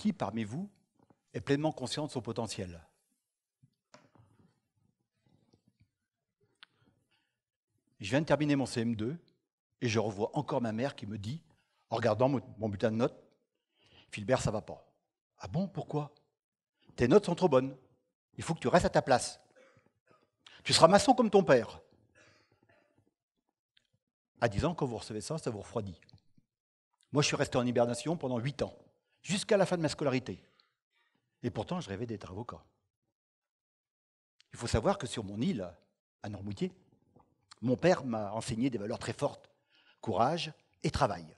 Qui parmi vous est pleinement conscient de son potentiel? Je viens de terminer mon CM2 et je revois encore ma mère qui me dit, en regardant mon bulletin de notes, « Philbert, ça va pas. » « Ah bon, pourquoi? Tes notes sont trop bonnes. Il faut que tu restes à ta place. Tu seras maçon comme ton père. » À 10 ans, quand vous recevez ça, ça vous refroidit. Moi, je suis resté en hibernation pendant 8 ans, jusqu'à la fin de ma scolarité. Et pourtant, je rêvais d'être avocat. Il faut savoir que sur mon île, à Noirmoutier, mon père m'a enseigné des valeurs très fortes, courage et travail.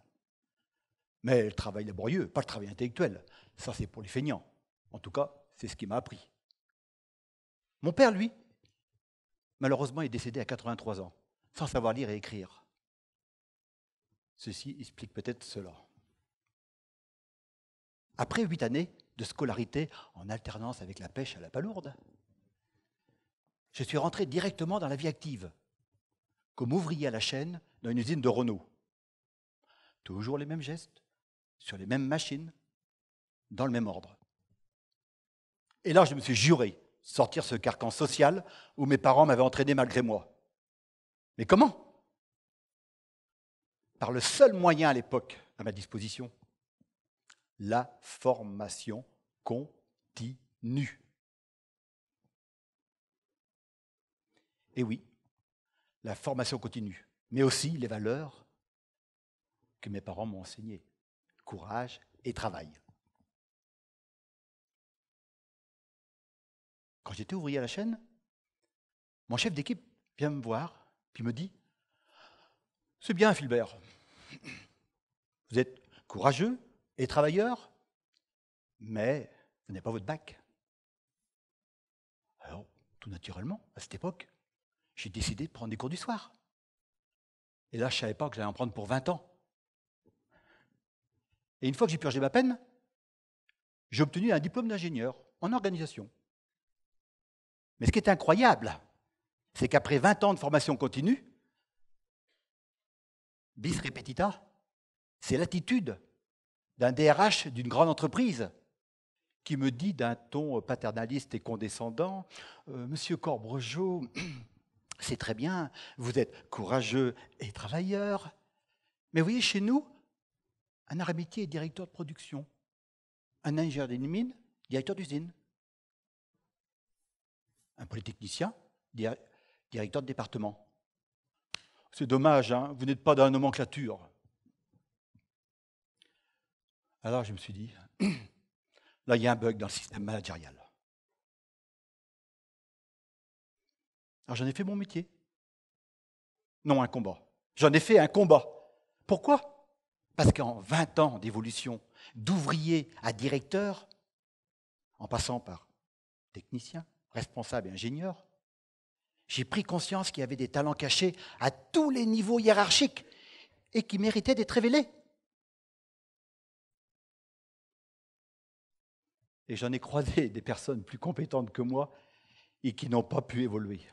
Mais le travail laborieux, pas le travail intellectuel. Ça, c'est pour les feignants. En tout cas, c'est ce qu'il m'a appris. Mon père, lui, malheureusement, est décédé à 83 ans, sans savoir lire et écrire. Ceci explique peut-être cela. Après 8 années de scolarité en alternance avec la pêche à la palourde, je suis rentré directement dans la vie active, comme ouvrier à la chaîne dans une usine de Renault. Toujours les mêmes gestes, sur les mêmes machines, dans le même ordre. Et là, je me suis juré sortir ce carcan social où mes parents m'avaient entraîné malgré moi. Mais comment? Par le seul moyen à l'époque à ma disposition, la formation continue. Et oui, la formation continue, mais aussi les valeurs que mes parents m'ont enseignées, courage et travail. Quand j'étais ouvrier à la chaîne, mon chef d'équipe vient me voir, puis me dit « C'est bien, Philbert, vous êtes courageux et travailleur, mais vous n'avez pas votre bac. » Alors, tout naturellement, à cette époque, j'ai décidé de prendre des cours du soir. Et là, je ne savais pas que j'allais en prendre pour 20 ans. Et une fois que j'ai purgé ma peine, j'ai obtenu un diplôme d'ingénieur en organisation. Mais ce qui est incroyable, c'est qu'après 20 ans de formation continue, bis repetita, c'est l'attitude d'un DRH d'une grande entreprise qui me dit d'un ton paternaliste et condescendant « Monsieur Corbregeot, c'est très bien, vous êtes courageux et travailleur, mais vous voyez, chez nous, un arrêt-métier est directeur de production, un ingénieur des mines, directeur d'usine, un polytechnicien, directeur de département. C'est dommage, hein, vous n'êtes pas dans la nomenclature. » Alors je me suis dit, là il y a un bug dans le système managérial. Alors j'en ai fait mon métier. Non, un combat. J'en ai fait un combat. Pourquoi? Parce qu'en 20 ans d'évolution, d'ouvrier à directeur, en passant par technicien, responsable et ingénieur, j'ai pris conscience qu'il y avait des talents cachés à tous les niveaux hiérarchiques et qui méritaient d'être révélés. Et j'en ai croisé des personnes plus compétentes que moi et qui n'ont pas pu évoluer.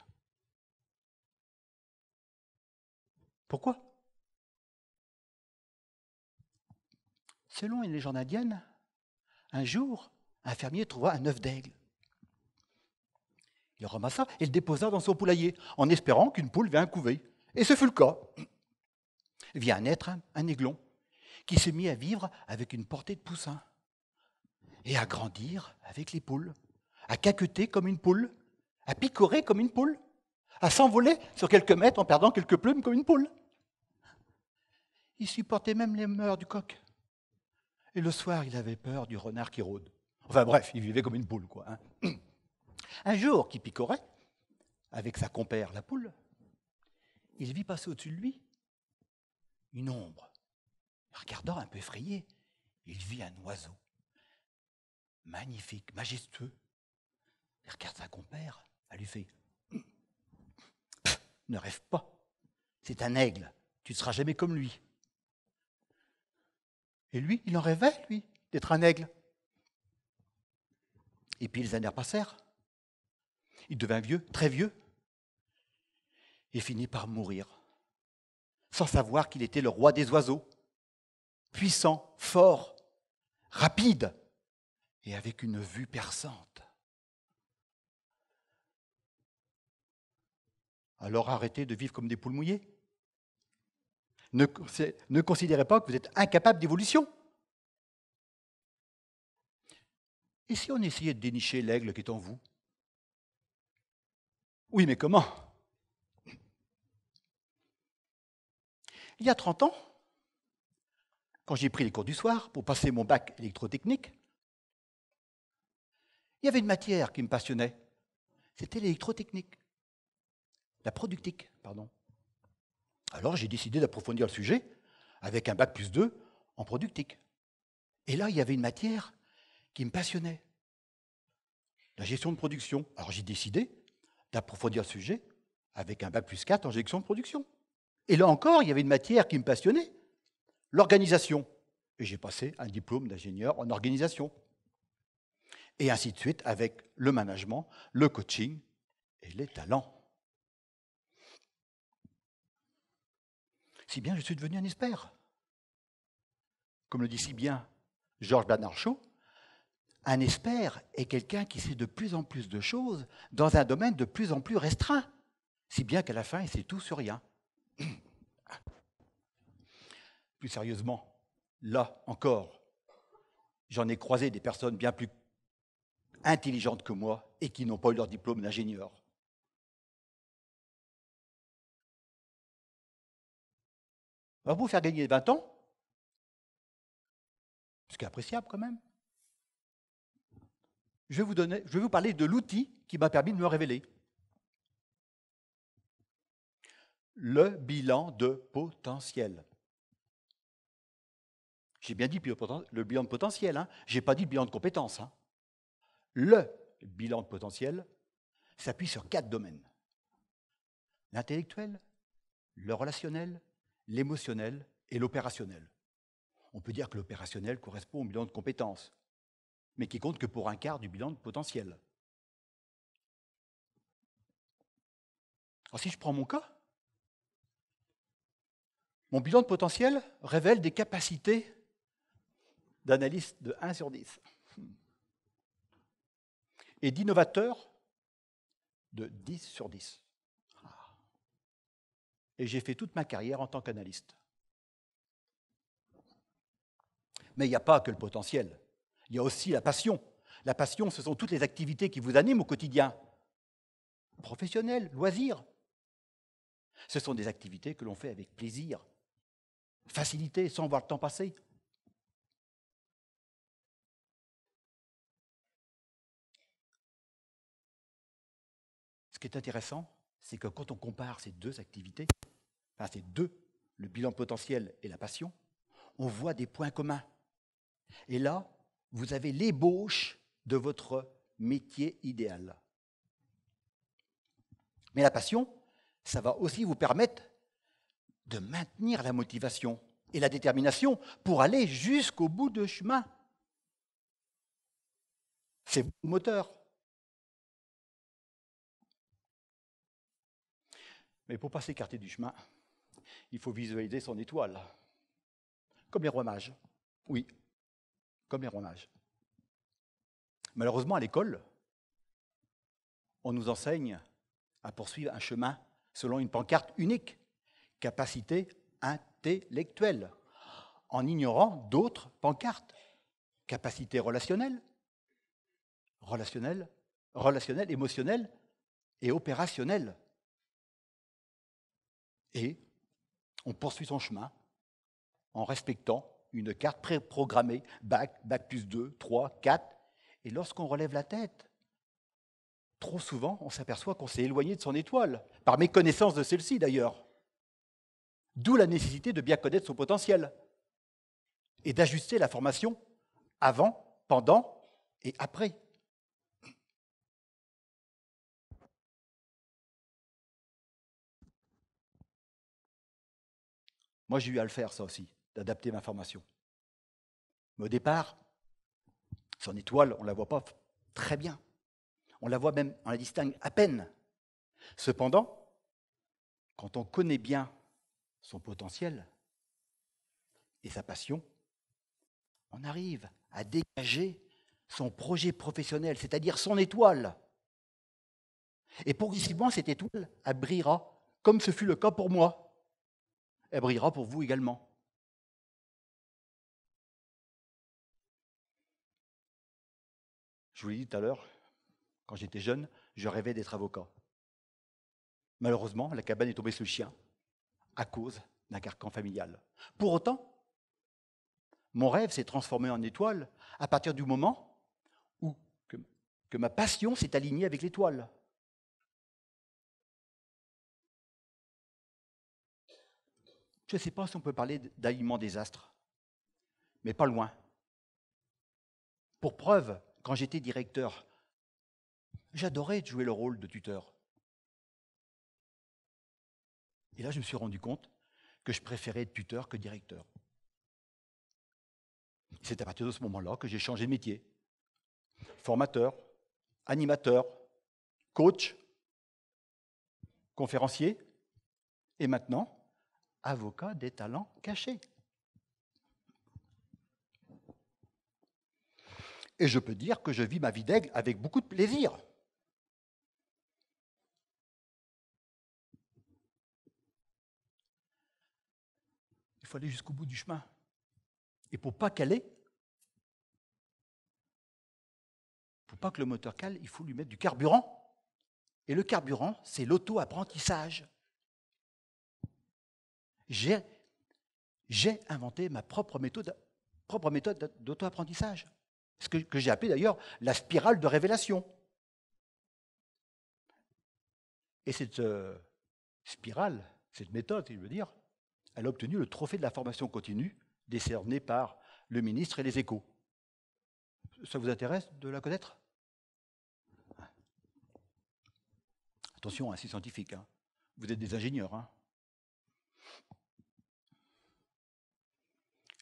Pourquoi? Selon une légende indienne, un jour, un fermier trouva un œuf d'aigle. Il le ramassa et le déposa dans son poulailler, en espérant qu'une poule vint couver. Et ce fut le cas. Vient naître un aiglon, qui se mit à vivre avec une portée de poussins, et à grandir avec les poules, à caqueter comme une poule, à picorer comme une poule, à s'envoler sur quelques mètres en perdant quelques plumes comme une poule. Il supportait même les mœurs du coq. Et le soir, il avait peur du renard qui rôde. Enfin bref, il vivait comme une poule, quoi. Hein. Un jour, qui picorait, avec sa compère la poule, il vit passer au-dessus de lui une ombre. Regardant un peu effrayé, il vit un oiseau, magnifique, majestueux. Il regarde sa compère, elle lui fait « Ne rêve pas, c'est un aigle, tu ne seras jamais comme lui. » Et lui, il en rêvait, lui, d'être un aigle. Et puis les années passèrent. Il devint vieux, très vieux, et finit par mourir, sans savoir qu'il était le roi des oiseaux, puissant, fort, rapide, et avec une vue perçante. Alors arrêtez de vivre comme des poules mouillées. Ne considérez pas que vous êtes incapable d'évolution. Et si on essayait de dénicher l'aigle qui est en vous? Oui, mais comment? Il y a 30 ans, quand j'ai pris les cours du soir pour passer mon bac électrotechnique, il y avait une matière qui me passionnait. C'était l'électrotechnique. La productique, pardon. Alors j'ai décidé d'approfondir le sujet avec un bac plus 2 en productique. Et là, il y avait une matière qui me passionnait. La gestion de production. Alors j'ai décidé d'approfondir le sujet avec un bac plus 4 en gestion de production. Et là encore, il y avait une matière qui me passionnait, l'organisation. Et j'ai passé un diplôme d'ingénieur en organisation. Et ainsi de suite avec le management, le coaching et les talents. Si bien, je suis devenu un expert. Comme le dit si bien Georges Bernard Shaw, un expert est quelqu'un qui sait de plus en plus de choses dans un domaine de plus en plus restreint, si bien qu'à la fin, il sait tout sur rien. Plus sérieusement, là encore, j'en ai croisé des personnes bien plus intelligentes que moi et qui n'ont pas eu leur diplôme d'ingénieur. Va vous faire gagner 20 ans, ce qui est appréciable quand même. Je vais vous parler de l'outil qui m'a permis de me révéler. Le bilan de potentiel. J'ai bien dit le bilan de potentiel, hein. Je n'ai pas dit le bilan de compétences. Hein. Le bilan de potentiel s'appuie sur 4 domaines. L'intellectuel, le relationnel, l'émotionnel et l'opérationnel. On peut dire que l'opérationnel correspond au bilan de compétences, mais qui compte que pour un quart du bilan de potentiel. Alors si je prends mon cas, mon bilan de potentiel révèle des capacités d'analyste de 1 sur 10 et d'innovateur de 10 sur 10. Et j'ai fait toute ma carrière en tant qu'analyste. Mais il n'y a pas que le potentiel, il y a aussi la passion. La passion, ce sont toutes les activités qui vous animent au quotidien. Professionnelles, loisirs. Ce sont des activités que l'on fait avec plaisir, facilité, sans voir le temps passer. Ce qui est intéressant, c'est que quand on compare ces deux activités, enfin ces deux, le bilan potentiel et la passion, on voit des points communs. Et là, vous avez l'ébauche de votre métier idéal. Mais la passion, ça va aussi vous permettre de maintenir la motivation et la détermination pour aller jusqu'au bout du chemin. C'est votre moteur. Mais pour ne pas s'écarter du chemin, il faut visualiser son étoile. Comme les rois mages. Oui, comme les rois mages. Malheureusement, à l'école, on nous enseigne à poursuivre un chemin selon une pancarte unique, capacité intellectuelle, en ignorant d'autres pancartes, capacité relationnelle, émotionnelle et opérationnelle. Et on poursuit son chemin en respectant une carte préprogrammée, bac plus 2, 3, 4. Et lorsqu'on relève la tête, trop souvent, on s'aperçoit qu'on s'est éloigné de son étoile, par méconnaissance de celle-ci d'ailleurs. D'où la nécessité de bien connaître son potentiel et d'ajuster la formation avant, pendant et après. Moi, j'ai eu à le faire, ça aussi, d'adapter ma formation. Mais au départ, son étoile, on ne la voit pas très bien. On la voit même, on la distingue à peine. Cependant, quand on connaît bien son potentiel et sa passion, on arrive à dégager son projet professionnel, c'est-à-dire son étoile. Et progressivement, cette étoile, elle brillera, comme ce fut le cas pour moi. Elle brillera pour vous également. Je vous l'ai dit tout à l'heure, quand j'étais jeune, je rêvais d'être avocat. Malheureusement, la cabane est tombée sous le chien à cause d'un carcan familial. Pour autant, mon rêve s'est transformé en étoile à partir du moment où que ma passion s'est alignée avec l'étoile. Je ne sais pas si on peut parler d'alignement des astres, mais pas loin. Pour preuve, quand j'étais directeur, j'adorais jouer le rôle de tuteur. Et là, je me suis rendu compte que je préférais être tuteur que directeur. C'est à partir de ce moment-là que j'ai changé de métier. Formateur, animateur, coach, conférencier, et maintenant, avocat des talents cachés. Et je peux dire que je vis ma vie d'aigle avec beaucoup de plaisir. Il faut aller jusqu'au bout du chemin. Et pour pas caler, pour pas que le moteur cale, il faut lui mettre du carburant. Et le carburant, c'est l'auto-apprentissage. J'ai inventé ma propre méthode d'auto-apprentissage. Ce que j'ai appelé d'ailleurs la spirale de révélation. Et cette spirale, cette méthode, si je veux dire, elle a obtenu le trophée de la formation continue décerné par le ministre et les Échos. Ça vous intéresse de la connaître? Attention, c'est scientifique. Hein. Vous êtes des ingénieurs. Hein.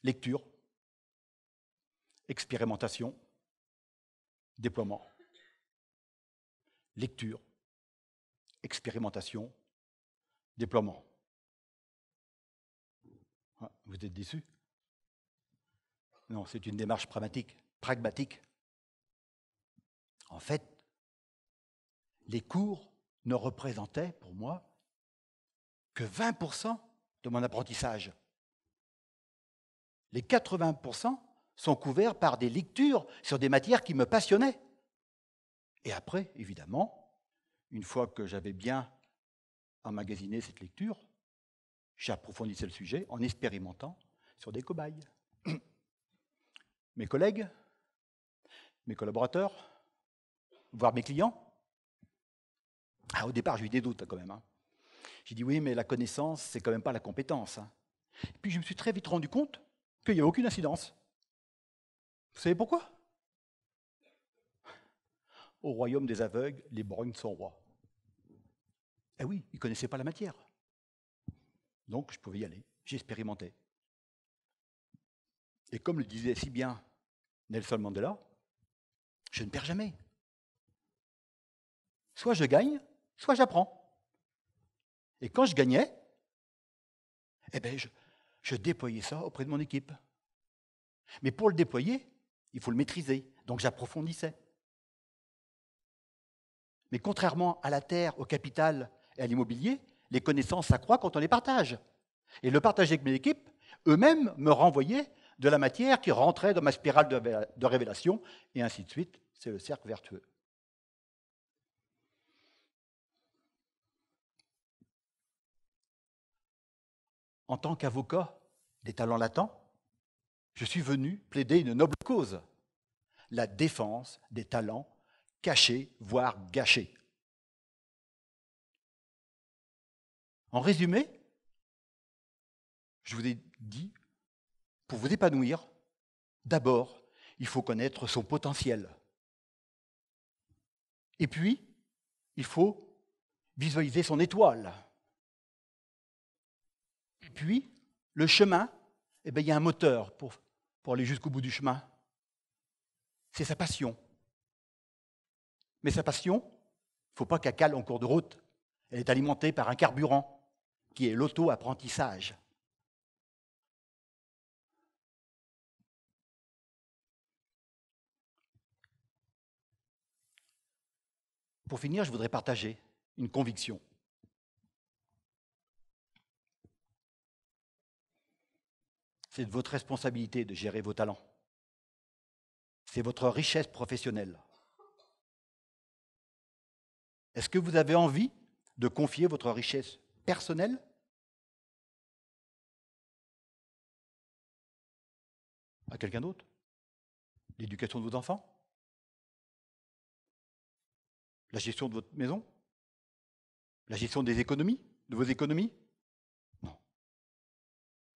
Lecture, expérimentation, déploiement. Lecture, expérimentation, déploiement. Vous êtes déçus? Non, c'est une démarche pragmatique. En fait, les cours ne représentaient pour moi que 20% de mon apprentissage. Les 80% sont couverts par des lectures sur des matières qui me passionnaient. Et après, évidemment, une fois que j'avais bien emmagasiné cette lecture, j'approfondissais le sujet en expérimentant sur des cobayes. Mes collègues, mes collaborateurs, voire mes clients. Au départ, j'ai eu des doutes quand même. Hein. J'ai dit oui, mais la connaissance, c'est quand même pas la compétence. Hein. Et puis je me suis très vite rendu compte qu'il n'y a aucune incidence. Vous savez pourquoi? Au royaume des aveugles, les borgnes sont rois. Eh oui, ils ne connaissaient pas la matière. Donc je pouvais y aller. J'ai expérimenté. Et comme le disait si bien Nelson Mandela, je ne perds jamais. Soit je gagne, soit j'apprends. Et quand je gagnais, eh ben je déployais ça auprès de mon équipe. Mais pour le déployer, il faut le maîtriser. Donc j'approfondissais. Mais contrairement à la terre, au capital et à l'immobilier, les connaissances s'accroissent quand on les partage. Et le partager avec mes équipes, eux-mêmes me renvoyaient de la matière qui rentrait dans ma spirale de révélation, et ainsi de suite. C'est le cercle vertueux. En tant qu'avocat des talents latents, je suis venu plaider une noble cause, la défense des talents cachés, voire gâchés. En résumé, je vous ai dit, pour vous épanouir, d'abord, il faut connaître son potentiel. Et puis, il faut visualiser son étoile. Et puis, le chemin, eh bien, il y a un moteur pour aller jusqu'au bout du chemin. C'est sa passion. Mais sa passion, il ne faut pas qu'elle cale en cours de route. Elle est alimentée par un carburant, qui est l'auto-apprentissage. Pour finir, je voudrais partager une conviction. C'est de votre responsabilité de gérer vos talents. C'est votre richesse professionnelle. Est-ce que vous avez envie de confier votre richesse personnelle à quelqu'un d'autre? L'éducation de vos enfants? La gestion de votre maison? La gestion des économies? De vos économies? Non.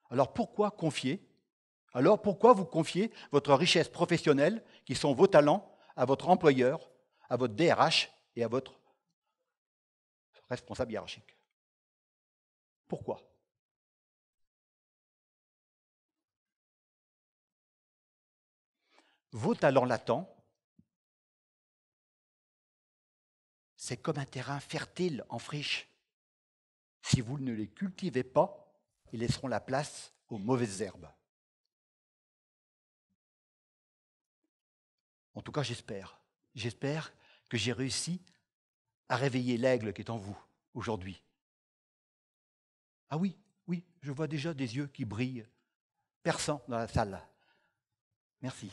Alors pourquoi vous confiez votre richesse professionnelle, qui sont vos talents, à votre employeur, à votre DRH et à votre responsable hiérarchique? Pourquoi? Vos talents latents, c'est comme un terrain fertile en friche. Si vous ne les cultivez pas, ils laisseront la place aux mauvaises herbes. En tout cas, j'espère. J'espère que j'ai réussi à réveiller l'aigle qui est en vous aujourd'hui. Ah oui, oui, je vois déjà des yeux qui brillent, perçants dans la salle. Merci.